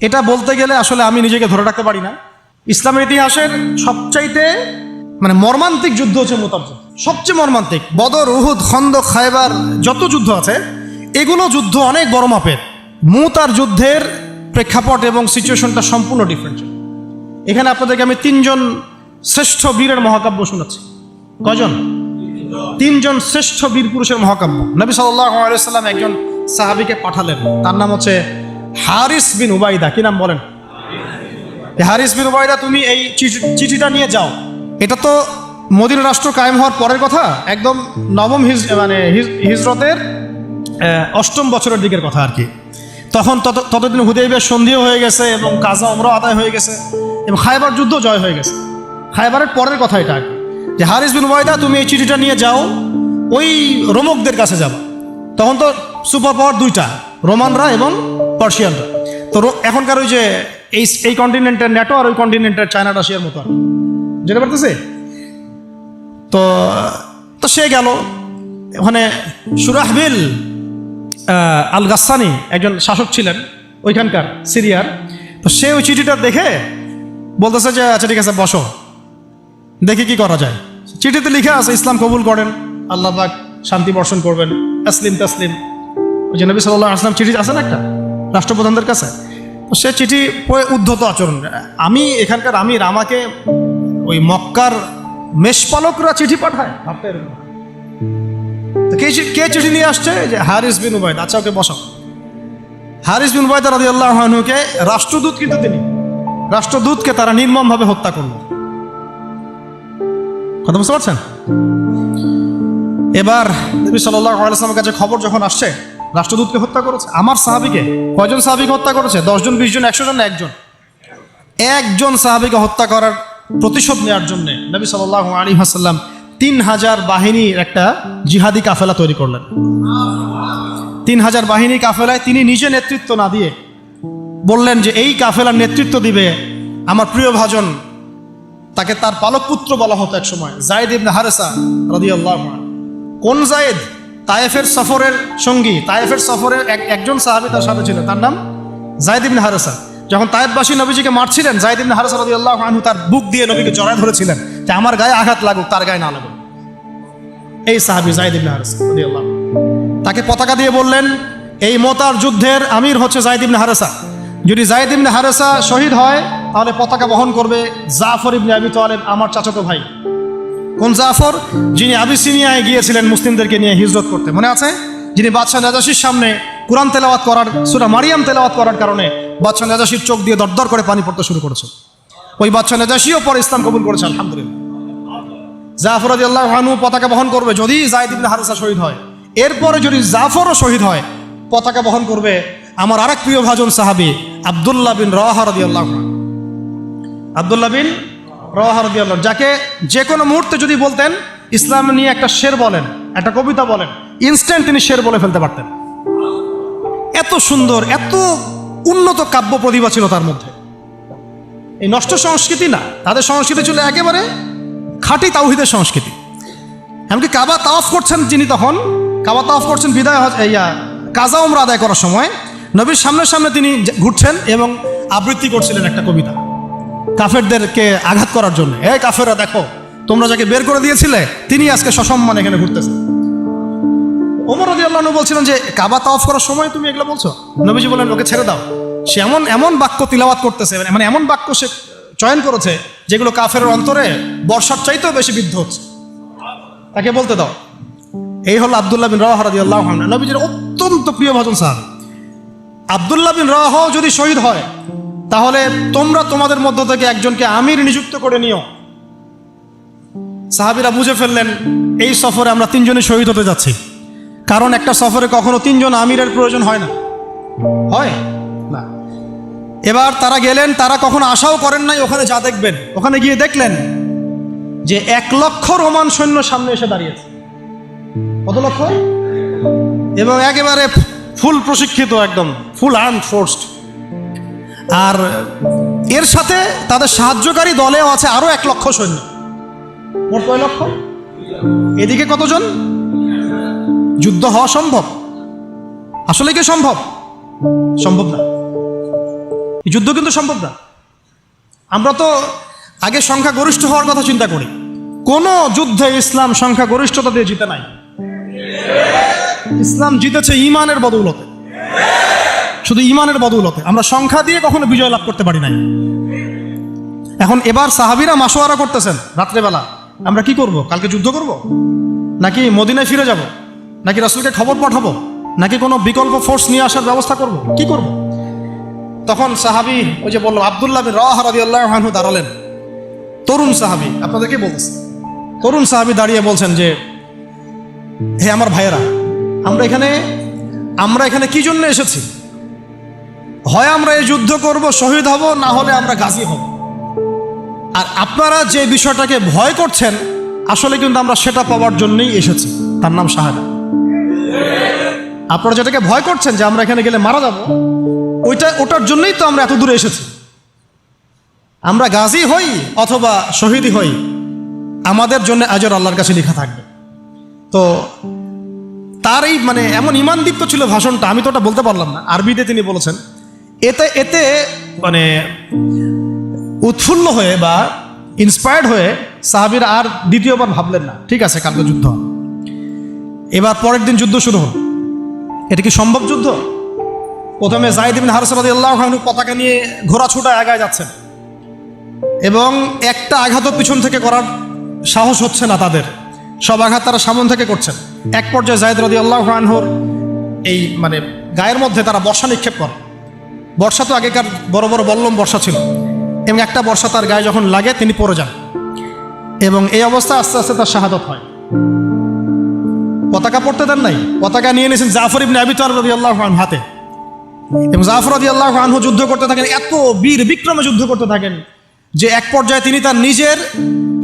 এটা বলতে গেলে আসলে আমি নিজেকে ধরে রাখতে পারি না। ইসলামের ইতিহাসের সবচাইতে মর্মান্তিক যুদ্ধ হচ্ছে মুতার যুদ্ধ, সবচেয়ে মর্মান্তিক। বদর, উহুদ, খন্দক, খায়বার যত যুদ্ধ আছে এগুলো যুদ্ধ অনেক বড় মাপের। মুতার যুদ্ধের প্রেক্ষাপট এবং সিচুয়েশনটা সম্পূর্ণ ডিফারেন্ট। এখানে আপনাদেরকে আমি 3 জন শ্রেষ্ঠ বীরের মহাকাব্য শোনাচ্ছি। কয়জন? 3 জন শ্রেষ্ঠ বীর পুরুষের মহাকাব্য। নবী সাল্লাল্লাহু আলাইহি ওয়াসাল্লাম একজন সাহাবীকে পাঠালেন, তার নাম হচ্ছে হারিস বিন উবাইদা। কি নাম বলেন? হারিস বিন উবাইদা, তুমি এই চিঠিটা নিয়ে যাও। এটা তো মদিনা রাষ্ট্র কায়েম হওয়ার পরের কথা, একদম নবম হিজরতের 8ম বছরের দিকের কথা আর কি। তখন ততদিন হুদাইবিয়ার সন্ধিও হয়ে গেছে এবং কাজা উমরা আদায় হয়ে গেছে এবং খায়বার যুদ্ধ জয় হয়ে গেছে। খায়বারের পরের কথা এটা, যে হারিস বিন উবাইদা তুমি এই চিঠিটা নিয়ে যাও, ওই রোমকদের কাছে যাবা। তখন তো সুপার পাওয়ার 2টা, রোমানরা এবং পার্সিয়ানরা। তো এখনকার ওই যে এই কন্টিনেন্টের ন্যাটো আর ওই কন্টিনেন্টের চায়না রাশিয়ার মতো, যেতে পারতেছে। তো সে গেল ওখানে। সুরাহবিল আল গাসসানি একজন শাসক ছিলেন ওইখানকার সিরিয়ার। তো সে ওই চিঠিটা দেখে বলতেছে যে আচ্ছা ঠিক আছে, বসো, দেখি কি করা যায়। চিঠিতে লিখে আছে ইসলাম কবুল করেন, আল্লাহ পাক শান্তি বর্ষণ করবেন, আসলিম তাসলিম। ওই যে নবী সাল্লাল্লাহু আলাইহি ওয়াসাল্লাম চিঠি আছে না একটা রাষ্ট্রপ্রধানদের কাছে, তো সে চিঠি পড়ে উদ্ধত আচরণ। আমি এখানকার আমির, আমাকে ওই মক্কার মেষপালকরা চিঠি পাঠায়, ভাবতে এরকম। কে চিঠি নিয়ে আসছে? যে হারিস বিন উবাইদা। আচ্ছা, ওকে বসাও। হারিস বিন উবাইদা রাদিয়াল্লাহু আনহুকে রাষ্ট্রদূত, কিন্তু তিনি রাষ্ট্রদূতকে তারা নির্মমভাবে হত্যা করল। কথা বুঝতে পারছেন? এবার নবী সাল্লাল্লাহু আলাইহি ওয়াসাল্লামের কাছে খবর যখন আসছে রাষ্ট্রদূতকে হত্যা করেছে। আমার সাহাবীকে, কয়জন সাহাবীকে হত্যা করেছে? 10 জন, 20 জন, 100 জন না একজন সাহাবীকে হত্যা করার প্রতিশোধ নেওয়ার জন্য নবী সাল্লাল্লাহু আলাইহি ওয়াসাল্লাম 3000 বাহিনীর একটা জিহাদি কাফেলা তৈরি করলেন। 3000 বাহিনী কাফেলায় তিনি নিজে নেতৃত্ব না দিয়ে বললেন যে এই কাফেলার নেতৃত্ব দিবে আমার প্রিয় ভাজন, তাকে তার পালক পুত্র বলা হতো এক সময়, যায়েদ ইবনে হারেসা রাদিয়াল্লাহু আনহু। কোন যায়েদ? তায়েফের সফরের সঙ্গী, তায়েফের সফরের একজন সাহাবী তার সাথে ছিল, তার নাম যায়েদ ইবনে হারেসা। যখন তায়েফবাসী নবীজিকে মারছিলেন, যায়েদ ইবনে হারেসা রাদিয়াল্লাহু আনহু তার বুক দিয়ে নবীকে জড়ায় ধরেছিলেন যে আমার গায়ে আঘাত লাগুক, তার গায়ে না লাগুক। এই সাহাবী যায়েদ ইবনে হারেসা রাদিয়াল্লাহু আনহু, তাকে পতাকা দিয়ে বললেন এই মোতার যুদ্ধের আমির হচ্ছে যায়েদ ইবনে হারেসা। যদি যায়েদ ইবনে হারেসা শহীদ হয় তাহলে পতাকা বহন করবে জাফর ইবনে আবি তালেব, আমার চাচাতো ভাই। কোন জাফর? যিনি আবিসিনিয়ায় গিয়েছিলেন মুসলিমদেরকে নিয়ে হিজরত করতে, মনে আছে? যিনি বাদশাহ নাজাশির সামনে কুরআন তেলাওয়াত করার, সূরা মারিয়াম তেলাওয়াত করার কারণে বাদশাহ নাজাশির চোখ দিয়ে দরদর করে পানি পড়তে শুরু করেছে। ওই বাদশাহ নাজাশিও পরে ইসলাম কবুল করেছে, আলহামদুলিল্লাহ। জাফর রাদিয়াল্লাহু আনহু পতাকা বহন করবে যদি যায়েদ ইবনে হারেসা শহীদ হয়। এরপরে যদি জাফরও শহীদ হয়, পতাকা বহন করবে আমার আরেক প্রিয় ভাজন সাহাবী আব্দুল্লাহ বিন রাওয়াহা রাদিয়াল্লাহু আনহু। আব্দুল্লাহ বিন রাওয়াহা রাদিয়াল্লাহু, যাকে যে কোনো মুহূর্তে যদি বলতেন ইসলাম নিয়ে একটা শের বলেন, একটা কবিতা বলেন, ইনস্ট্যান্ট তিনি শের বলে ফেলতে পারতেন। এত সুন্দর, এত উন্নত কাব্য প্রতিভা ছিল তার মধ্যে। এই নষ্ট সংস্কৃতি না, তাদের সংস্কৃতি ছিল একেবারে খাঁটি তাওহীদের সংস্কৃতি। এমনকি কাবা তাওয়াফ করছেন যিনি, তখন কাবা তাওয়াফ করছেন বিদায় কাজা উমরা আদায় করার সময় নবীর সামনে সামনে তিনি ঘুরছেন এবং আবৃত্তি করছিলেন একটা কবিতা কাফেরদেরকে আঘাত করার জন্য। এই কাফেররা, দেখো তোমরা যাকে বের করে দিয়েছিলে তিনি আজকে সসম্মানে এখানে ঘুরতেছেন। ওমর রাদিয়াল্লাহু আনহু বলছিলেন যে কাবা তাওয়াফ করার সময় তুমি এগুলো বলছো? নবীজি বলেন ওকে ছেড়ে দাও, সে এমন বাক্য তিলাওয়াত করতেছে, এমন বাক্য সে চয়ন করেছে যেগুলো কাফেরের অন্তরে বর্ষার চাইতেও বেশি বিদ্ধ হচ্ছে, তাকে বলতে দাও। এই হলো আব্দুল্লাহ বিন রাওয়াহা রাদিয়াল্লাহু আনহু, নবীজির অত্যন্ত প্রিয় ভাজন সাহাবী। আব্দুল্লাহ বিন রাওয়াহা যদি শহীদ হয় তাহলে তোমরা তোমাদের মধ্য থেকে একজনকে আমির নিযুক্ত করে নিও। সাহাবীরা বুঝে ফেললেন এই সফরে আমরা 3 জনই শহীদ হতে যাচ্ছি, কারণ একটা সফরে কখনো 3 জন আমিরের প্রয়োজন হয় না, হয় না। এবার তারা গেলেন, তারা কখনো আশাও করেন নাই ওখানে যা দেখবেন। ওখানে গিয়ে দেখলেন যে 1 লক্ষ রোমান সৈন্য সামনে এসে দাঁড়িয়েছে। কত লক্ষ? এবং একেবারে ফুল প্রশিক্ষিত, একদম ফুল আর্মড ফোর্সড। আর এর সাথে তাদের সাহায্যকারী দলেও আছে আরো 1 লক্ষ সৈন্য। মোট কয় লক্ষ? এদিকে কতজন? যুদ্ধ হওয়া সম্ভব? আসলে কি সম্ভব? সম্ভব না। এই যুদ্ধ কিন্তু সম্ভব না। আমরা তো আগে সংখ্যাগরিষ্ঠ হওয়ার কথা চিন্তা করি। কোনো যুদ্ধে ইসলাম সংখ্যাগরিষ্ঠতা দিয়ে জিতে নাই। ইসলাম জিতেছে ইমানের বদৌলতে, শুধু ইমানের বদৌলতে। আমরা সংখ্যা দিয়ে কখনো বিজয় লাভ করতে পারি নাই। এখন এবার সাহাবীরা মাশওয়ারা করতেছেন রাত্রেবেলা, আমরা কি করব? কালকে যুদ্ধ করব, নাকি মদিনায় ফিরে যাব, নাকি রাসূলকে খবর পাঠাবো, নাকি কোনো বিকল্প ফোর্স নিয়ে আসার ব্যবস্থা করব, কি করব? তখন সাহাবী ওই যে বললো আব্দুল্লাহ বিন রাওয়াহা রাদিয়াল্লাহু আনহু দাঁড়ালেন। তরুণ সাহাবী, আপনাদেরকে বলতেছে, তরুণ সাহাবী দাঁড়িয়ে বলছেন যে, হে আমার ভাইয়েরা, আমরা এখানে কি জন্য এসেছি? হয় আমরা এই যুদ্ধ করব, শহীদ হব, না হলে আমরা গাজী হব। আর আপনারা যে বিষয়টাকে ভয় করছেন, আসলে কিন্তু আমরা সেটা পাওয়ার জন্যই এসেছি, তার নাম শাহাদাত। আপনারা যেটাকে ভয় করছেন যে আমরা এখানে গেলে মারা যাব, ওটার জন্যই তো আমরা এত দূরে এসেছি। আমরা গাজী হই অথবা শহীদই হই, আমাদের জন্য আজর আল্লাহর কাছে লেখা থাকবে। তো তার এই মানে এমন ঈমানদীপ্ত ছিল ভাষণটা, আমি তো ওটা বলতে পারলাম না, আরবিতে তিনি বলেছেন। এতে মানে উৎফুল্ল হয়ে বা ইন্সপায়ার্ড হয়ে সাহাবীরা আর দ্বিতীয়বার ভাবলেন না, ঠিক আছে কালকে যুদ্ধ। এবার পরের দিন যুদ্ধ শুরু হল। এটা কি সম্ভব যুদ্ধ? প্রথমে যায়েদ ইবনে হারেসা রাদিয়াল্লাহু আনহু পতাকা নিয়ে ঘোড়া ছুটা আগায় যাচ্ছেন, এবং একটা আঘাতও পিছন থেকে করার সাহস হচ্ছে না তাদের, সব আঘাত তারা সামন থেকে করছেন। এক পর্যায়ে যায়েদ রাদিয়াল্লাহু আনহুর এই মানে গায়ের মধ্যে তারা বর্ষা নিক্ষেপ করে। বর্ষা তো আগেকার বড় বড় বল্লম বর্ষা ছিল, এবং একটা বর্ষা তার গায়ে যখন লাগে তিনি পড়ে যান, এবং এই অবস্থা আস্তে আস্তে তার শাহাদাত হয়। পতাকা পড়তে দেন নাই, পতাকা নিয়ে নিয়েছেন জাফর ইবনে আবি তালিব রাদিয়াল্লাহু আনহু হাতে, এবং জাফর রাদিয়াল্লাহু আনহু যুদ্ধ করতে থাকেন, এত বীর বিক্রমে যুদ্ধ করতে থাকেন যে এক পর্যায়ে তিনি তার নিজের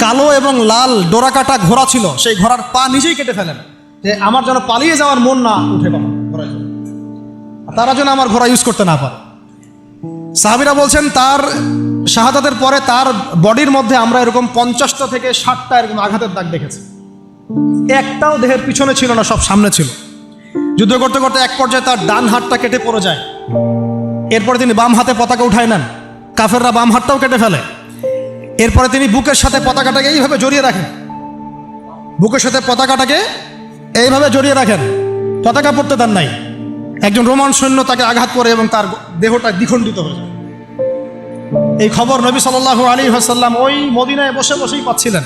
কালো এবং লাল ডোরাকাটা ঘোড়া ছিল, সেই ঘোড়ার পা নিজেই কেটে ফেলেন, যে আমার যেন পালিয়ে যাওয়ার মন না উঠে, ঘোড়া তারা যেন আমার ঘোড়া ইউজ করতে না পারে। সাহাবীরা বলছেন তার শাহাদাতের পরে তার বডির মধ্যে আমরা এরকম 50টা থেকে 60টা এরকম আঘাতের দাগ দেখেছি। একটাও দেহের পিছনে ছিল না, সব সামনে ছিল। যুদ্ধ করতে করতে এক পর্যায়ে তার ডান হাতটা কেটে পড়ে যায়। এরপরে তিনি বাম হাতে পতাকা উঠায় নেন, কাফেররা বাম হাতটাও কেটে ফেলে। এরপরে তিনি বুকের সাথে পতাকাটাকে এইভাবে জড়িয়ে রাখেন, বুকের সাথে পতাকাটাকে এইভাবে জড়িয়ে রাখেন, পতাকা পড়তে দেন নাই। একজন রোমান সৈন্য তাকে আঘাত করে এবং তার দেহটা দ্বিখণ্ডিত হয়ে যায়। এই খবর নবী সাল্লাল্লাহু আলাইহি ওয়াসাল্লাম ওই মদিনায় বসে বসেই পাচ্ছিলেন।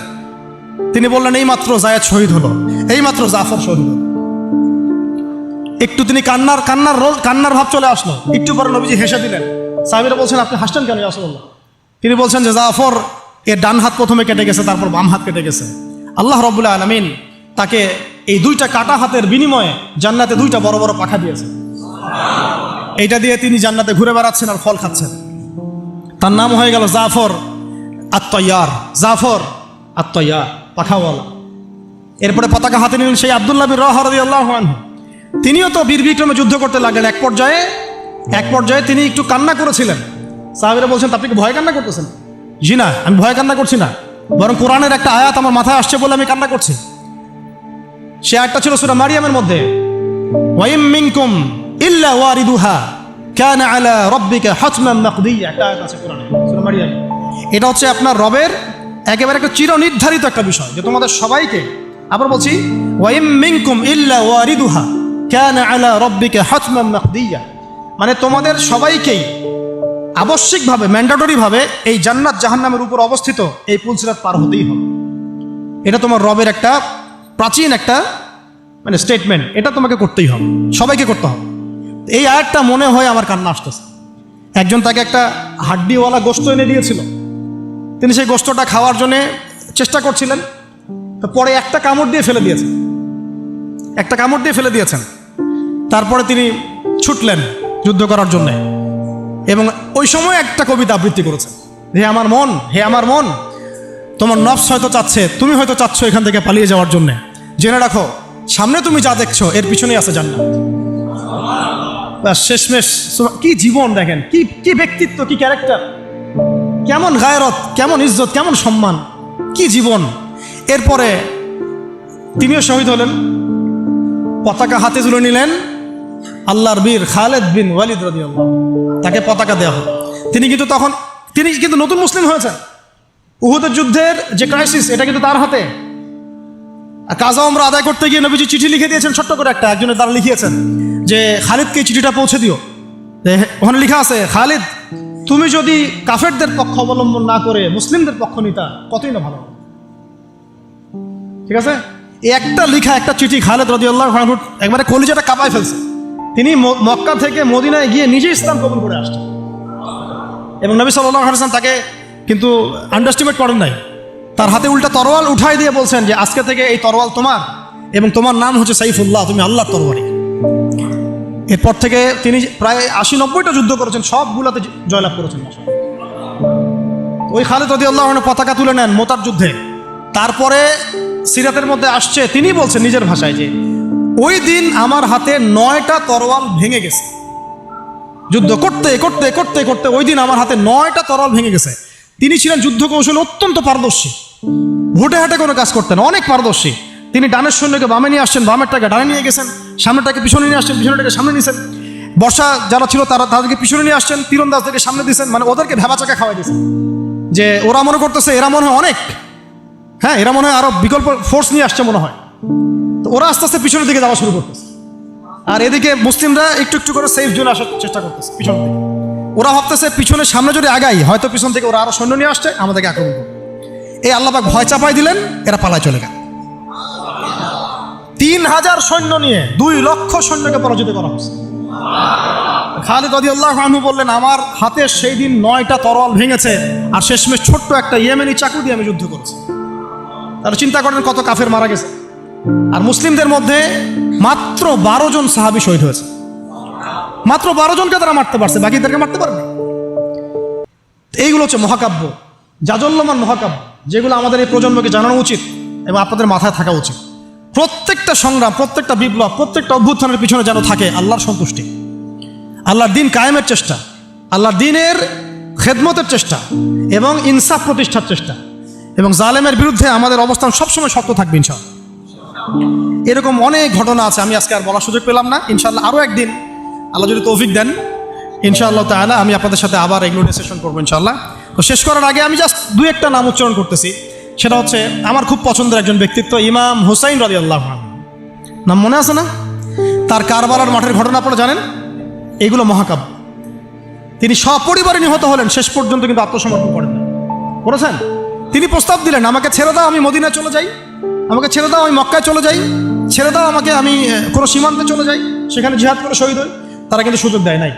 তিনি বললেন, এইমাত্র যায়েদ শহীদ হলো, এইমাত্র জাফর শহীদ হলো। একটু তিনি কান্নার ভাব চলে আসলো। একটু পরে নবীজি হেসে দিলেন। সাহাবীরা বলছেন, আপনি হাসছেন কেন ইয়া রাসূলুল্লাহ? তিনি বলছেন যে জাফর এর ডান হাত প্রথমে কেটে গেছে, তারপর বাম হাত কেটে গেছে। আল্লাহ রাব্বুল আলামিন তাকে এই দুইটা কাটা হাতের বিনিময়ে জান্নাতে দুইটা বড় বড় পাখা দিয়েছে। এইটা দিয়ে তিনি জান্নাতে ঘুরে বেড়াচ্ছেন আর ফল খাচ্ছেন। তার নাম হয়ে গেল জাফর আত-তাইয়ার, জাফর আত-তাইয়ার, পাখাওয়ালা। এরপরে পতাকা হাতে নিলেন সেই আব্দুল্লাহ বিন রাওয়াহা রাদিয়াল্লাহু আনহু। তিনিও তো বীর বিক্রমে যুদ্ধ করতে লাগলেন। এক পর্যায়ে তিনি একটু কান্না করেছিলেন। সাহাবীরা বলছেন, আপনি কি ভয় কান্না করতেছেন? জি না, আমি ভয় কান্না করছি না, বরং কোরআনের একটা আয়াত আমার মাথায় আসছে বলে আমি কান্না করছি। সে আয়াতটা ছিল সূরা মারিয়ামের মধ্যে, ওয়াইম মিনকুম ইল্লা ওয়ারিদুহা কানা আলা রাব্বিকা হাতমান মাকদিয়া। একটা আয়াত আছে কোরআনে, সূরা মারিয়াম। এটা হচ্ছে আপনার রবের একেবারে একটা চিরনির্ধারিত একটা বিষয়, যে তোমাদের সবাইকে, আবার বলছি, ওয়াইম মিনকুম ইল্লা ওয়ারিদুহা কানা আলা রাব্বিকা হাতমান মাকদিয়া, মানে তোমাদের সবাইকেই আবশ্যিকভাবে, ম্যান্ডেটরিভাবে এই জান্নাত জাহান্নামের উপর অবস্থিত এই পুলসিরাত পার হতেই হবে। এটা তোমার রবের একটা প্রাচীন একটা মানে স্টেটমেন্ট, এটা তোমাকে করতেই হবে, সবাইকে করতে হবে। এই আয়াতটা মনে হয় আমার কান্না আসতেছে। একজন তাকে একটা হাড্ডিওয়ালা গোশত এনে দিয়েছিল, তিনি সেই গোশতটা খাওয়ার জন্য চেষ্টা করছিলেন, তো পরে একটা কামড় দিয়ে ফেলে দিয়েছেন। তারপরে তিনি ছুটলেন যুদ্ধ করার জন্যে, এবং ওই সময় একটা কবিতা আবৃত্তি করেছেন, হে আমার মন, তোমার নফস হয়তো চাচ্ছে, তুমি হয়তো চাচ্ছ এখান থেকে পালিয়ে যাওয়ার জন্যে, জেনে রাখো সামনে তুমি যা দেখছো এর পিছনেই আছে জান্নাত। শেষমেশ কি জীবন দেখেন, কি ব্যক্তিত্ব, কি ক্যারেক্টার, কেমন গায়রত, কেমন ইজ্জত, কেমন সম্মান, কি জীবন। এরপরে তিনিও শহীদ হলেন, পতাকা হাতে তুলে নিলেন আল্লাহর বীর খালেদ বিন ওয়ালিদ রাদিয়াল্লাহু, তাকে পতাকা দেওয়া হলো। তিনি কিন্তু নতুন মুসলিম হয়েছেন। উহুদের যুদ্ধের যে ক্রাইসিস, এটা কিন্তু তার হাতে। কাজা ওমরা আদায় করতে গিয়ে নবীজি চিঠি লিখে দিয়েছেন, ছোট্ট করে একজনের দ্বারা লিখিয়েছেন যে খালিদকে চিঠিটা পৌঁছে দিও। ওখানে লেখা আছে, খালিদ তুমি যদি কাফেরদের পক্ষ অবলম্বন না করে মুসলিমদের পক্ষ নিতা কতই না ভালো। ঠিক আছে, এই একটা লেখা, একটা চিঠি খালিদ রাদিয়াল্লাহু আনহু একবারে কলিজাটা কাঁপায় ফেলছে। তিনি মক্কা থেকে মদিনায় গিয়ে নিজে ইসলাম কবুল করে আসছেন, এবং নবী সাল্লাল্লাহু আলাইহি ওয়াসাল্লাম তাকে কিন্তু আন্ডারস্টিমেট করেন নাই। তার হাতে উল্টা তরোয়াল উঠাই দিয়ে বলছেন যে আজকে থেকে এই তরোয়াল তোমার, এবং তোমার নাম হচ্ছে সাইফুল্লাহ, তুমি আল্লাহর তরবারি। এরপর থেকে তিনি প্রায় 80-90টা যুদ্ধ করেছেন, সবগুলোতে জয়লাভ করেছেন। ওই খালিদ রাদিয়াল্লাহু আনহু পতাকা তুলে নেন মোতার যুদ্ধে। তারপরে সিরাতের মধ্যে আসছে, তিনি বলছেন নিজের ভাষায় যে ওই দিন আমার হাতে 9টা তরোয়াল ভেঙে গেছে। যুদ্ধ করতে করতে করতে করতে ওই দিন আমার হাতে 9টা তরোয়াল ভেঙে গেছে। তিনি ছিলেন যুদ্ধ কৌশলে অত্যন্ত পারদর্শী, হুটে হাটে কোনো কাজ করতেন, অনেক পারদর্শী। তিনি ডানের সৈন্যকে বামে নিয়ে আসছেন, বামেরটাকে ডানে নিয়ে গেছেন, সামনেটাকে পিছনে নিয়ে আসছেন, পিছনেটাকে সামনে নিয়েছেন। বর্ষা যারা ছিল তাদেরকে পিছনে নিয়ে আসছেন, তীরন্দাজদেরকে সামনে দিয়েছেন, মানে ওদেরকে ভেবা চাকা খাওয়াই দিয়েছেন। যে ওরা মনে করতেছে এরা মনে হয় অনেক, হ্যাঁ এরা মনে হয় আরো বিকল্প ফোর্স নিয়ে আসছে মনে হয়। তো ওরা আস্তে আস্তে পিছনের দিকে যাওয়া শুরু করতেছে, আর এদিকে মুসলিমরা একটু একটু করে সেফ জোনে আসার চেষ্টা করতেছে পিছনের দিকে। ওরা ভাবতেছে পিছনের সামনে যদি আগাই, হয়তো পিছন থেকে ওরা আরো সৈন্য নিয়ে আসছে, আমাদেরকে আক্রমণ করবে। এই আল্লাহ পাক ভয় চাপাই দিলেন, এরা পালায় চলে গেল। 3000 সৈন্য নিয়ে 2 লক্ষ সৈন্যকে পরাজিত করা হয়েছে। খালিদ রাদিয়াল্লাহু আনহু বললেন, আমার হাতে সেই দিন 9টা তরোয়াল ভেঙেছে, আর শেষমেশ ছোট্ট একটা ইয়েমেনি চাকু দিয়ে আমি যুদ্ধ করেছি। তাহলে চিন্তা করেন কত কাফের মারা গেছে। আর মুসলিমদের মধ্যে মাত্র 12 জন সাহাবী শহীদ হয়েছে। মাত্র 12 জনকে তারা মারতে পারছে, বাকিদেরকে মারতে পারবে। এইগুলো হচ্ছে মহাকাব্য, জাজল্যমান মহাকাব্য, যেগুলো আমাদের এই প্রজন্মকে জানানো উচিত এবং আপনাদের মাথায় থাকা উচিত। প্রত্যেকটা সংগ্রাম, প্রত্যেকটা বিপ্লব, প্রত্যেকটা অভ্যুত্থানের পিছনে যেন থাকে আল্লাহর সন্তুষ্টি, আল্লাহর দিন কায়েমের চেষ্টা, আল্লাহর দিনের খেদমতের চেষ্টা এবং ইনসাফ প্রতিষ্ঠার চেষ্টা, এবং জালেমের বিরুদ্ধে আমাদের অবস্থান সবসময় শক্ত থাকবে ইনশাআল্লাহ। এরকম অনেক ঘটনা আছে, আমি আজকে আর বলার সুযোগ পেলাম না। ইনশাআল্লাহ আরও একদিন আল্লাহ যদি তৌফিক দেন, ইনশাআল্লাহ তাআলা আমি আপনাদের সাথে আবার এগুলো নিয়ে সেশন করবো ইনশাআল্লাহ। তো শেষ করার আগে আমি জাস্ট 2-1টা নাম উচ্চারণ করতেছি। সেটা হচ্ছে আমার খুব পছন্দের একজন ব্যক্তিত্ব, ইমাম হুসাইন রাদিয়াল্লাহু আনহু। নাম মনে আছে না? তার কারবালার মাঠের ঘটনা আপনারা জানেন। এইগুলো মহাকাব্য। তিনি সপরিবারে নিহত হলেন, শেষ পর্যন্ত কিন্তু আত্মসমর্পণ করেন না, করেছেন। তিনি প্রস্তাব দিলেন, আমাকে ছেড়ে দাও, আমি মদিনায় চলে যাই, আমাকে ছেড়ে দাও, আমি মক্কায় চলে যাই, ছেড়ে দাও আমাকে, আমি কোনো সীমান্তে চলে যাই, সেখানে জিহাদ করে শহীদ হই। তারা কিন্তু সুযোগ দেয় নাই।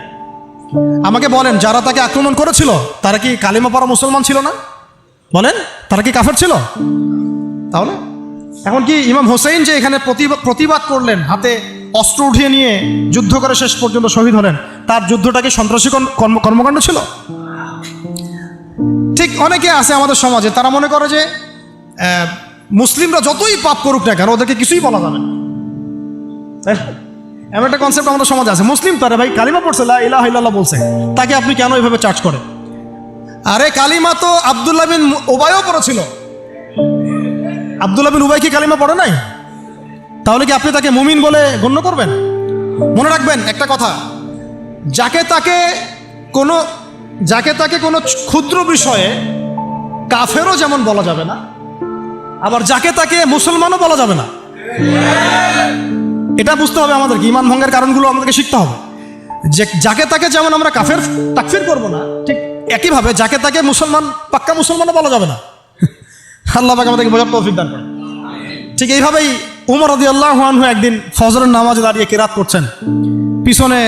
আমাকে বলেন, যারা তাকে আক্রমণ করেছিল তারা কি কালিমা পড়া মুসলমান ছিল না? বলেন, তারা কি কাফের ছিল? তাহলে এখন কি ইমাম হোসেন যে এখানে প্রতিবাদ করলেন, হাতে অস্ত্র উঠিয়ে নিয়ে যুদ্ধ করে শেষ পর্যন্ত শহীদ হলেন, তার যুদ্ধটাকে সন্ত্রাসী কর্মকাণ্ড ছিল? ঠিক অনেকে আছে আমাদের সমাজে, তারা মনে করে যে মুসলিমরা যতই পাপ করুক না কেন ওদেরকে কিছুই বলা যাবে না। এমন একটা কনসেপ্ট আমাদের সমাজে আছে, মুসলিম তো, আরে ভাই কালিমা পড়ছে, লা ইলাহা ইল্লাল্লাহ বলছে, তাকে আপনি কেন এইভাবে চার্জ করেন? আরে কালিমা তো আব্দুল্লাহ বিন উবাইও পড়েছিল। আব্দুল্লাহ বিন উবাই কি কালিমা পড়ে নাই? তাহলে কি আপনি তাকে মুমিন বলে গণ্য করবেন? মনে রাখবেন একটা কথা, যাকে তাকে কোনো ক্ষুদ্র বিষয়ে কাফেরও যেমন বলা যাবে না, আবার যাকে তাকে মুসলমানও বলা যাবে না। এটা বুঝতে হবে আমাদেরকে, ঈমান ভঙ্গের কারণগুলো আমাদেরকে শিখতে হবে। যে যাকে তাকে যেমন আমরা তাকফির করবো না, ঠিক একইভাবে যাকে তাকে মুসলমান, পাক্কা মুসলমানও বলা যাবে না। আল্লাহ পাক আমাদেরকে বোঝার তৌফিক দান করেন। ঠিক এইভাবেই উমর রাদিয়াল্লাহু আনহু একদিন ফজরের নামাজে দাঁড়িয়ে কিরাত করছেন, পিছনে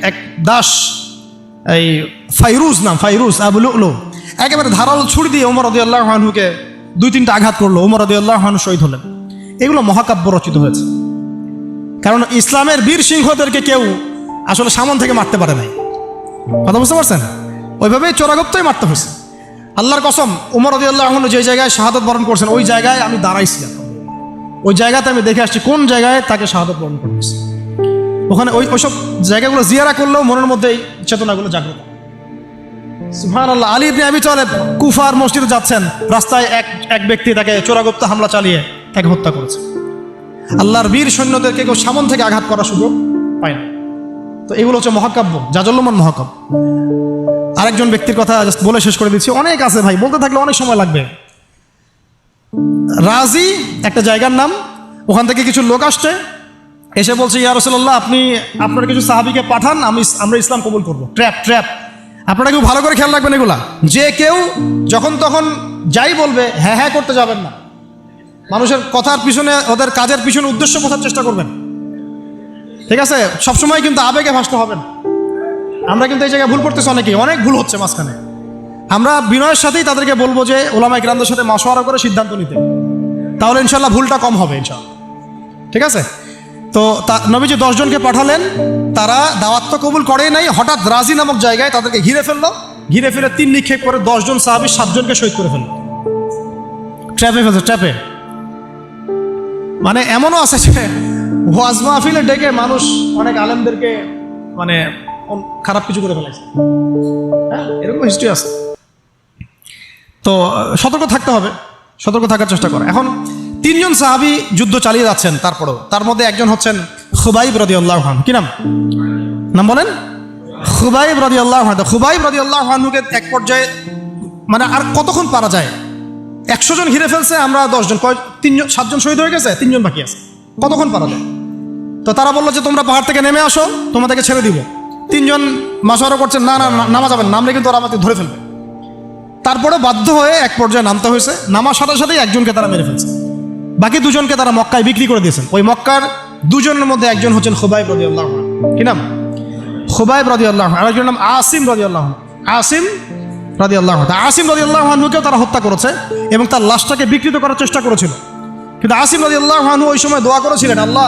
এক দাস, এই ফাইরুজ আবু লুলু, একেবারে ধারালো ছুরি দিয়ে উমর রাদিয়াল্লাহু আনহুকে 2-3টা আঘাত করলো। উমর রাদিয়াল্লাহু আনহু শহীদ হলেন। এগুলো মহাকাব্য রচিত হয়েছে, কারণ ইসলামের বীর সিংহদেরকে কেউ আসলে সামন থেকে মারতে পারে নাই। কথা বুঝতে পারছেন? ওইভাবেই চোরাগুপ্তই মারতে হয়েছে। আল্লাহর কসম, উমর রাদিয়াল্লাহু আনহু যে জায়গায় শাহাদত বরণ করছেন ওই জায়গায় আমি দাঁড়াইছিলাম, ওই জায়গাতে আমি দেখে আসছি কোন জায়গায় তাকে শাহাদত বরণ করতেছে। ওখানে ওইসব জায়গাগুলো জিয়ারা করলেও মনের মধ্যে এই চেতনাগুলো জাগ্রত। সুবহানাল্লাহ। আলী ইবনে আবি তালেব কুফার মসজিদে যাচ্ছেন, রাস্তায় এক ব্যক্তি তাকে চোরাগুপ্ত হামলা চালিয়ে তাকে হত্যা করেছে। আল্লাহর বীর সৈন্যদেরকে কেউ সামন থেকে আঘাত করার সুযোগ পায় না। তো এগুলো হচ্ছে মহাকাব্য, জাজল্যমান মহাকাব্য। আরেকজন ব্যক্তির কথা জাস্ট বলে শেষ করে দিচ্ছি, অনেক আছে ভাই, বলতে থাকলে অনেক সময় লাগবে। রাজি একটা জায়গার নাম, ওখান থেকে কিছু লোক আসছে, এসে বলছে ইয়া রাসূলুল্লাহ আপনি আপনার কিছু সাহাবীকে পাঠান, আমরা ইসলাম কবুল করবো। ট্র্যাপ। আপনারা কেউ ভালো করে খেয়াল রাখবেন এগুলা, যে কেউ যখন তখন যাই বলবে হ্যাঁ হ্যাঁ করতে যাবেন না। মানুষের কথার পিছনে, ওদের কাজের পিছনে উদ্দেশ্য বোঝার চেষ্টা করবেন, ঠিক আছে? সবসময় কিন্তু আবেগে ভাসতে হবে না। আমরা কিন্তু এই জায়গায় ভুল করতেছি, অনেক ভুল হচ্ছে মাঝখানে। আমরা বিনয়ের সাথেই তাদেরকে বলবো যে ওলামায়ে কেরামদের সাথে মাশওয়ারা করে সিদ্ধান্ত নিতে, তাহলে ইনশাল্লাহ ভুলটা কম হবে ইনশাল্লাহ, ঠিক আছে? তো নবীজি 10 জনকে পাঠালেন, তারা দাওয়াত তো কবুল করেই নাই, হঠাৎ রাজি নামক জায়গায় তাদেরকে ঘিরে ফেললো। ঘিরে ফেলে 3 নিক্ষেপ করে 10 জন সাহাবী 7 জনকে শহীদ করে ফেললো। ট্র্যাপে। মানে এমনও আছে যে ওয়াজ মাহফিলে ডেকে মানুষ অনেক আলেমদেরকে মানে খারাপ কিছু করে ফেলেছে, হ্যাঁ, এরকম হিস্ট্রি আছে। তো সতর্ক থাকতে হবে, সতর্ক থাকার চেষ্টা করে। এখন 3 জন সাহাবী যুদ্ধ চালিয়ে যাচ্ছেন, তারপরেও তার মধ্যে একজন হচ্ছেন খুবাইব রাদিয়াল্লাহু আনহু। কি নাম বলেন? খুবাইব রাদিয়াল্লাহু আনহু। খুবাইব রাদিয়াল্লাহু আনহুকে এক পর্যায়ে মানে আর কতক্ষণ পারা যায়, 100 জন ঘিরে ফেলছে, আমরা 10 জন, 7 জন শহীদ হয়ে গেছে, 3 জন বাকি আছে, কতক্ষণ পারা যায়? তো তারা বললো যে তোমরা পাহাড় থেকে নেমে আসো, তোমাদেরকে ছেড়ে দিব। 3 জন মাশওয়ারা করছেন, না নামা যাবেন, নামলে কিন্তু ওরা আমাকে ধরে ফেলবে। তারপরে বাধ্য হয়ে এক পর্যায়ে নামতে হয়েছে। নামার সাথে সাথেই একজনকে তারা মেরে ফেলছে, বাকি 2 জনকে তারা মক্কায় বিক্রি করে দিয়েছেন। ওই মক্কার 2 জনের মধ্যে একজন হচ্ছেন খুবাইব রাদিয়াল্লাহু আনহু। কি নাম? খুবাইব রাদিয়াল্লাহু আনহু। আরেকজনের নাম আসিম রাদিয়াল্লাহু আনহু। আসিম রাদিয়াল্লাহু আনহুকেও তারা হত্যা করেছে এবং তার লাশটাকে বিকৃত করার চেষ্টা করেছিল। কিন্তু আসিম রাদিয়াল্লাহু আনহু ওই সময় দোয়া করেছিলেন, আল্লাহ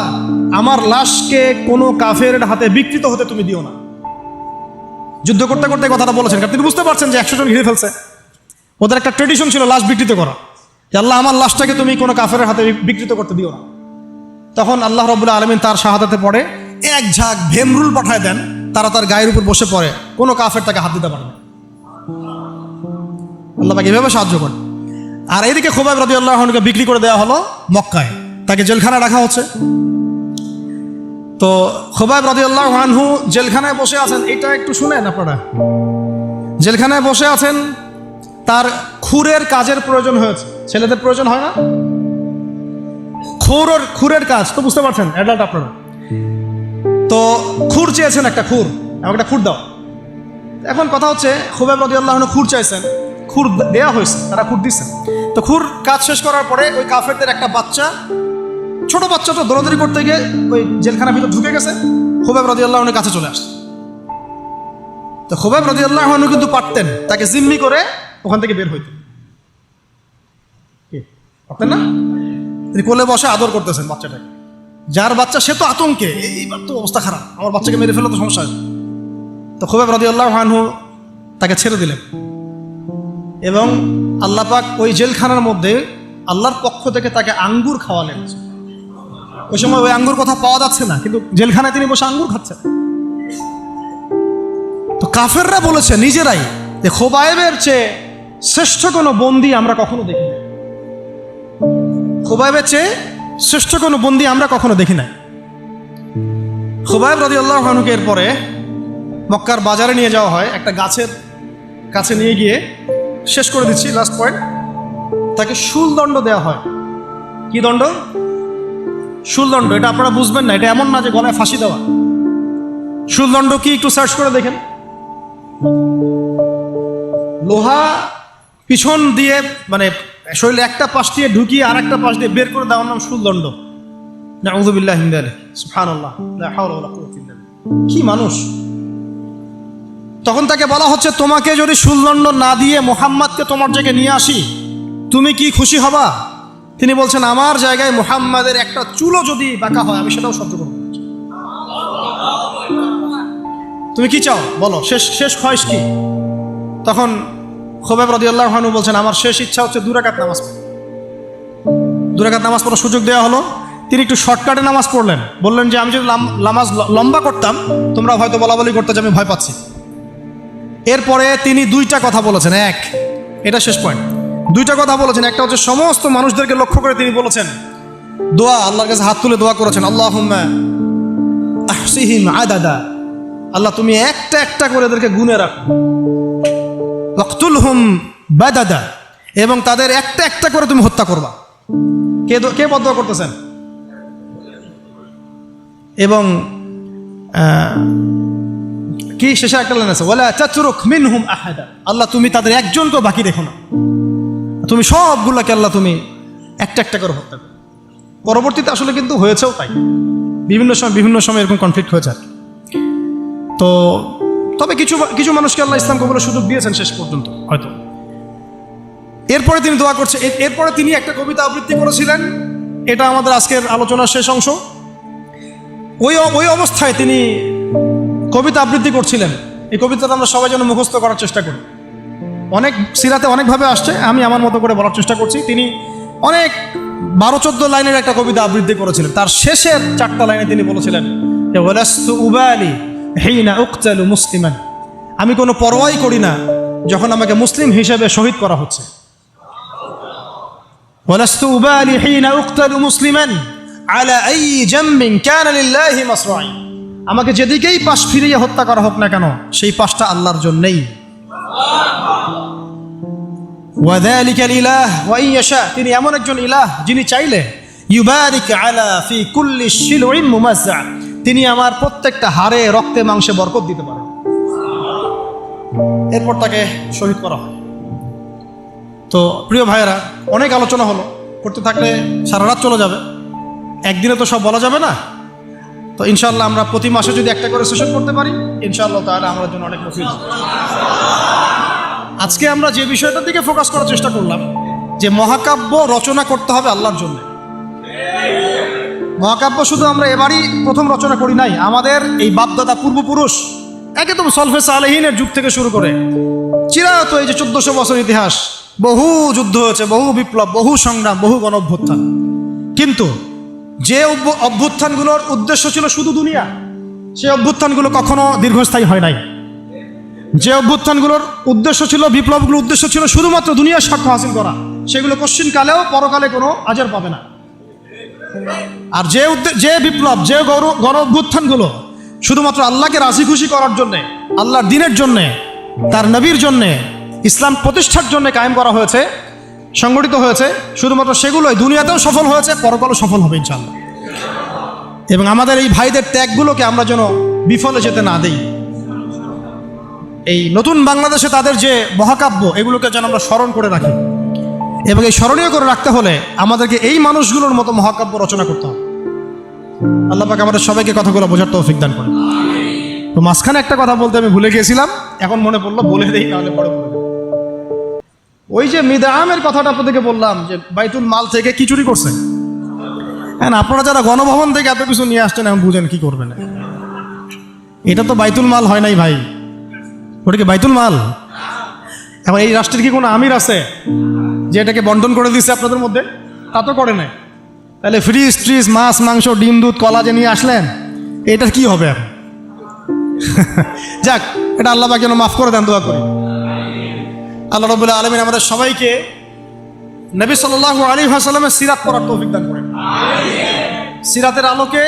আমার লাশকে কোনো কাফেরের হাতে বিকৃত হতে তুমি দিও না। যুদ্ধ করতে করতে কথাটা বলেছেন, কারণ তিনি বুঝতে পারছেন যে 100 জন ঘিরে ফেলছে। ওদের একটা ট্রেডিশন ছিল লাশ বিকৃত করা, যে আল্লাহ আমার লাশটাকে তুমি কোনো কাফেরের হাতে বিকৃত করতে দিও না। তখন আল্লাহ রাব্বুল আলামিন তার শাহাদাতে পড়ে এক ঝাঁক ভেমরুল পাঠায় দেন, তারা তার গায়ের উপর বসে পড়ে, কোনো কাফের তাকে হাত দিতে পারে না। আল্লাহ পাক এভাবে সাহায্য করেন। আর এদিকে খুবাইব রাদিয়াল্লাহু আনহুকে বিক্রি করে দেওয়া হলো মক্কায়, তাকে জেলখানায় রাখা হচ্ছে। তো খুবাইব রাদিয়াল্লাহু আনহু জেলখানায় বসে আছেন, এটা একটু শুনেন আপনারা। জেলখানায় বসে আছেন, তার খুরের কাজের প্রয়োজন হয়েছে। ছেলেদের প্রয়োজন হয় না? খুরের কাজ তো বুঝতে পারছেন, অ্যাডাল্ট আপনারা। তো খুর চেয়েছেন, একটা খুর, আমাকে একটা খুর দাও। এখন কথা হচ্ছে খুবাইব রাদিয়াল্লাহু আনহু খুর চাইছেন, খুর দেওয়া হয়েছে, তারা খুর দিচ্ছেন। তো খুর কাজ শেষ করার পরে ওই কাফেরদের একটা বাচ্চা, ছোট বাচ্চাটা দৌড়াদৌড়ি করতে গিয়ে ওই জেলখানার ভিতর ঢুকে গেছে, খুবাইব রাদিয়াল্লাহু আনহুর কাছে চলে আসছে। তো খুবাইব রাদিয়াল্লাহু আনহু কিন্তু পারতেন তাকে জিম্মি করে ওখান থেকে বের হইতেন, পারতেন না? তিনি কোলে বসে আদর করতেছেন বাচ্চাটাকে, যার বাচ্চা সে তো আতঙ্কে, এইবার তো অবস্থা খারাপ, আমার বাচ্চাকে মেরে ফেলে তো সমস্যা আছে। তো খুবাইব রাদিয়াল্লাহু আনহু তাকে ছেড়ে দিলেন এবং আল্লাহ পাক ওই জেলখানার মধ্যে আল্লাহর পক্ষ থেকে তাকে আঙ্গুর খাওয়ালেন। ওই সময় ওই আঙ্গুর কথা পাওয়া যাচ্ছে না, কিন্তু জেলখানায় তিনি বসে আঙ্গুর খাচ্ছেন। তো কাফেররা বলেছে নিজেরাই যে খুবাইবের চেয়ে শ্রেষ্ঠ কোনো বন্দী আমরা কখনো দেখি না, খুবাইবের চেয়ে শ্রেষ্ঠ কোনো বন্দী আমরা কখনো দেখি নাই। খুবাইব রাদিয়াল্লাহু আনহুকে এরপরে মক্কার বাজারে নিয়ে যাওয়া হয়, একটা গাছের কাছে নিয়ে গিয়ে, শেষ করে দিচ্ছি লাস্ট পয়েন্ট, তাকে শুলদণ্ড দেওয়া হয়। কি দণ্ড? শুলদণ্ড। এটা আপনারা বুঝবেন না, এটা এমন না যে গলায় ফাঁসি দেওয়া। শুলদণ্ড কি একটু সার্চ করে দেখেন। লোহা পিছন দিয়ে মানে শরীরে একটা পাশ দিয়ে ঢুকিয়ে আর একটা পাশ দিয়ে বের করে দেওয়ার নাম শুলদণ্ড। নাউযু বিল্লাহি মিন যালিক, সুবহানাল্লাহ, লা হাওলা ওয়ালা কুওয়াতা ইল্লা বিল্লাহ। কি মানুষ! তখন তাকে বলা হচ্ছে, তোমাকে যদি শুলদণ্ড না দিয়ে মুহাম্মাদকে তোমার জায়গায় নিয়ে আসি, তুমি কি খুশি হবা? তিনি বলছেন, আমার জায়গায় মুহাম্মাদের একটা চুলও যদি বাঁকা হয় আমি সেটাও সহ্য করব। তুমি কি চাও বলো, শেষ খয়েশ কি? তখন খুবাইব রাদিয়াল্লাহু আনহু বলছেন, আমার শেষ ইচ্ছা হচ্ছে 2 রাকাত নামাজ পড়া। 2 রাকাত নামাজ পড়ার সুযোগ দেওয়া হলো। তিনি একটু শর্টকাটে নামাজ পড়লেন, বললেন যে আমি যদি নামাজ লম্বা করতাম তোমরা হয়তো বলাবলি করতে যে আমি ভয় পাচ্ছি। এরপরে তিনি 2টা কথা বলেছেন। এটা শেষ পয়েন্ট। 2টা কথা বলেছেন। একটা হচ্ছে সমস্ত মানুষদেরকে লক্ষ্য করে তিনি বলেছেন দোয়া, আল্লাহর কাছে হাত তুলে দোয়া করেছেন, আল্লাহুম্মা আহসিহিম আদাদা আল্লাহ তুমি একটা একটা করে এদেরকে গুনে রাখো। ওয়াকতুলহুম বাদাদা, এবং তাদের একটা একটা করে তুমি হত্যা করবা। কে বদদোয়া করতেছেন? এবং কি শেষে একটা লাইন আছে, ওয়ালা তাতরুক মিনহুম আহাদা, আল্লাহ তুমি তাদের একজনকেও বাকি রেখো না, তুমি সবগুলোকে আল্লাহ তুমি একটা একটা করে হত্যা করো। পরবর্তীতে আসলে কিন্তু হয়েছেও তাই, বিভিন্ন সময় এরকম কনফ্লিক্ট হয়েছে। তো তবে কিছু মানুষকে আল্লাহ ইসলাম কবুলের সুযোগ দিয়েছেন শেষ পর্যন্ত হয়তো। এরপরে তিনি দোয়া করছে, এরপরে তিনি একটা কবিতা আবৃত্তি করেছিলেন, এটা আমাদের আজকের আলোচনার শেষ অংশ। ওই অবস্থায় তিনি কবিতা আবৃত্তি করছিলেন। এই কবিতাটা আমরা সবাই যেন মুখস্থ করার চেষ্টা করি। অনেক সিরাতে অনেকভাবে আসছে, আমি আমার মতো করে বলার চেষ্টা করছি। তিনি অনেক 12-14 লাইনের একটা কবিতা আবৃত্তি করেছিলেন। তার শেষের 4টা লাইনে তিনি বলেছিলেন যে ওয়ালাস্তু উবালি হিনা উকতালু মুসলিমান, আমি কোনো পরোয়াই করি না যখন আমাকে মুসলিম হিসেবে শহীদ করা হচ্ছে। ওয়ালাস্তু উবালি হিনা উকতালু মুসলিমান আলা আই জামবিন কানা লিল্লাহি মাসরাই, আমাকে যেদিকেই পাশ ফিরিয়ে হত্যা করা হোক না কেন সেই পাশটা আল্লাহর জন্যই। ওয়াযালিকাল ইলাহ ওয়া ইয়াশা, তিনি এমন একজন ইলাহ যিনি চাইলে ইউবারিক আলা ফি কুল্লি শিলউইন মুমাজ্জা, তিনি আমার প্রত্যেকটা হাড়ে রক্তে মাংসে বরকত দিতে পারেন। এরপর তাকে শহীদ করা হয়। তো প্রিয় ভাইয়েরা, অনেক আলোচনা হলো, করতে থাকলে সারা রাত চলে যাবে, একদিনে তো সব বলা যাবে না। তো ইনশাআল্লাহ আমরা প্রতি মাসে যদি একটা করে সেশন করতে পারি, ইনশাআল্লাহ তাহলে আমাদের জন্য অনেক মুফিদ। আজকে আমরা যে বিষয়টার দিকে ফোকাস করার চেষ্টা করলাম, যে মহাকাব্য রচনা করতে হবে আল্লাহর জন্য। মহাকাব্য শুধু আমরা এবারই প্রথম রচনা করি নাই, আমাদের এই বাপদাদা পূর্বপুরুষ একদম সলফে সালেহিনের যুগ থেকে শুরু করে চিরায়ত এই যে 1400 বছর ইতিহাস, বহু যুদ্ধ হয়েছে, বহু বিপ্লব, বহু সংগ্রাম, বহু গণ অভ্যুত্থান। কিন্তু যে অভ্যুত্থানগুলোর উদ্দেশ্য ছিল শুধু দুনিয়া, সেই অভ্যুত্থানগুলো কখনো দীর্ঘস্থায়ী হয় নাই। যে অভ্যুত্থানগুলোর উদ্দেশ্য ছিল, বিপ্লবগুলোর উদ্দেশ্য ছিল শুধুমাত্র দুনিয়ার স্বার্থ হাসিল করা, সেগুলো কশ্চিনকালেও পরকালে কোনো আজর পাবে না। আর যে বিপ্লব, যে গণ অভ্যুত্থানগুলো শুধুমাত্র আল্লাহকে রাজি খুশি করার জন্যে, আল্লাহর দ্বীনের জন্যে, তার নবীর জন্যে, ইসলাম প্রতিষ্ঠার জন্য কায়েম করা হয়েছে, সংগঠিত হয়েছে, শুধুমাত্র সেগুলোই দুনিয়াতেও সফল হয়েছে, পরকালও সফল হবে ইনশাআল্লাহ। এবং আমাদের এই ভাইদের ত্যাগগুলোকে আমরা যেন বিফলে যেতে না দেই। এই নতুন বাংলাদেশে তাদের যে মহাকাব্য, এগুলোকে যেন আমরা স্মরণ করে রাখি। এবং এই স্মরণীয় করে রাখতে হলে আমাদেরকে এই মানুষগুলোর মতো মহাকাব্য রচনা করতে হবে। আল্লাহ পাক আমাদের সবাইকে কথাগুলো বোঝার তৌফিক দান করে। তো মাঝখানে একটা কথা বলতে আমি ভুলে গিয়েছিলাম, এখন মনে পড়লো, বলে দেই, নাহলে পরে বলে দেব। ওই যে মিদআমের কথাটা আপনাদেরকে বললাম, যে বাইতুল মাল থেকে কি চুরি করছে। হ্যাঁ, আপনারা যারা গণভবন থেকে এত কিছু নিয়ে আসছেন, এখন বুঝেন কি করবেন। এটা তো বাইতুল মাল হয় নাই ভাই, ওটা কি বাইতুল মাল? এখন এই রাষ্ট্রের কি কোনো আমির আছে যে এটাকে বন্টন করে দিচ্ছে আপনাদের মধ্যে? তা তো করে নাই। তাহলে ফ্রিজ ট্রিজ, মাছ মাংস, ডিম দুধ কলা যে নিয়ে আসলেন, এটার কি হবে এখন? যাক, এটা আল্লাহ পাক যেন মাফ করে দেন, দোয়া করি। আল্লাহ রাব্বুল আলামিন আমাদের সবাইকে নবী সাল্লাল্লাহু আলাইহি ওয়াসাল্লামের সিরাত পড়ার তৌফিক দান করেন, সিরাতের আলোকে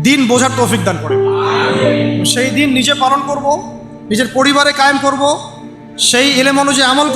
দিন বোঝার তৌফিক দান করেন। সেই দিন নিজে পালন করব, নিজের পরিবারে কায়েম করব, সেই ইলম অনুযায়ী আমল করব।